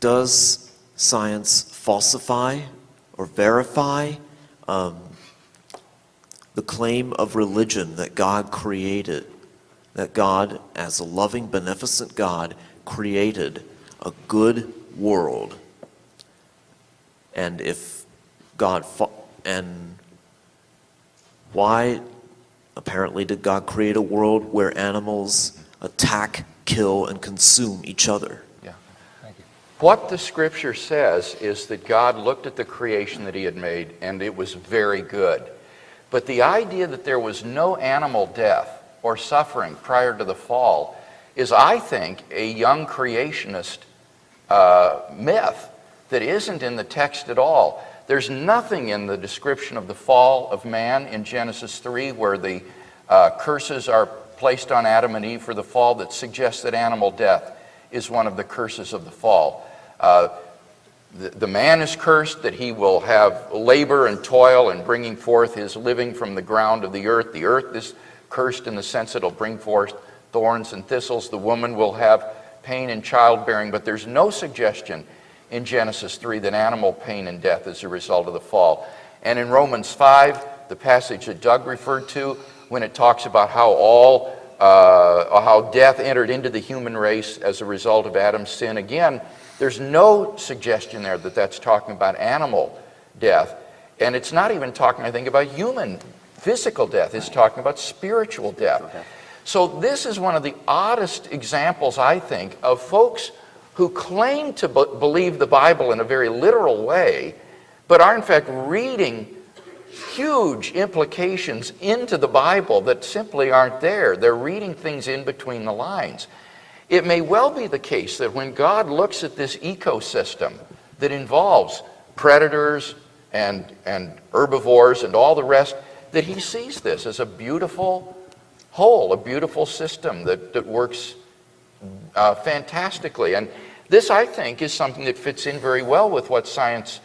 Does science falsify or verify the claim of religion that God created, that God, as a loving, beneficent God, created a good world? And if God, and why, apparently, did God create a world where animals attack, kill, and consume each other? Yeah, thank you. What the scripture says is that God looked at the creation that he had made, and it was very good. But the idea that there was no animal death or suffering prior to the fall is, I think, a young creationist myth that isn't in the text at all. There's nothing in the description of the fall of man in Genesis 3 where the curses are placed on Adam and Eve for the fall that suggests that animal death is one of the curses of the fall. The man is cursed, that he will have labor and toil in bringing forth his living from the ground of the earth. The earth is cursed in the sense that it'll bring forth thorns and thistles. The woman will have pain in childbearing, but there's no suggestion in Genesis 3 that animal pain and death is a result of the fall. And in Romans 5, the passage that Doug referred to, when it talks about how death entered into the human race as a result of Adam's sin, again, there's no suggestion there that that's talking about animal death. And it's not even talking, I think, about human physical death. It's talking about spiritual death. Okay. So this is one of the oddest examples, I think, of folks who claim to believe the Bible in a very literal way, but are in fact reading huge implications into the Bible that simply aren't there. They're reading things in between the lines. It may well be the case that when God looks at this ecosystem that involves predators and herbivores and all the rest, that he sees this as a beautiful whole, a beautiful system that works fantastically. And this, I think, is something that fits in very well with what science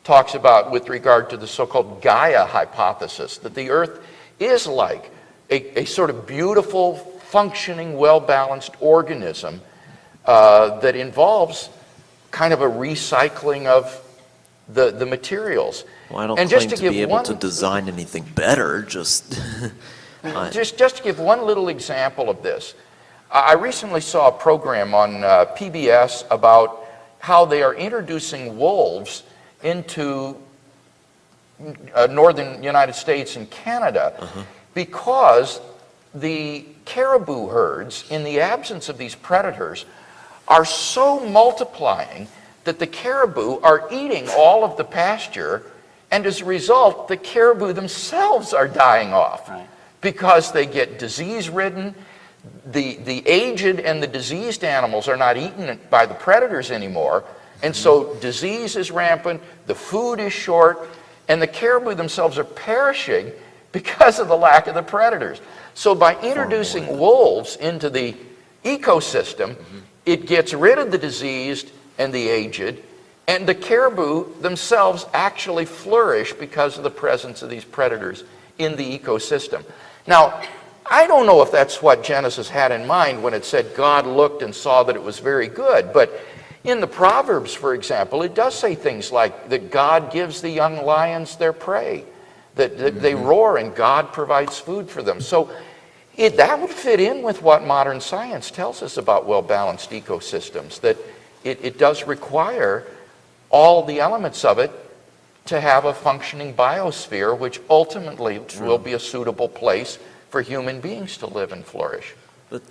talks about with regard to the so-called Gaia hypothesis, that the earth is like a sort of beautiful, functioning, well-balanced organism that involves kind of a recycling of the materials. Well, I don't and claim just to be able to design anything better, just to give one little example of this. I recently saw a program on PBS about how they are introducing wolves into northern United States and Canada because the caribou herds, in the absence of these predators, are so multiplying that the caribou are eating all of the pasture, and as a result, the caribou themselves are dying off because they get disease-ridden. The aged and the diseased animals are not eaten by the predators anymore, and so disease is rampant, the food is short, and the caribou themselves are perishing because of the lack of the predators. So by introducing wolves into the ecosystem, it gets rid of the diseased and the aged, and the caribou themselves actually flourish because of the presence of these predators in the ecosystem. Now, I don't know if that's what Genesis had in mind when it said God looked and saw that it was very good, but in the Proverbs, for example, it does say things like that God gives the young lions their prey, that they roar and God provides food for them. So that would fit in with what modern science tells us about well-balanced ecosystems, that it does require all the elements of it to have a functioning biosphere, which ultimately will be a suitable place for human beings to live and flourish. But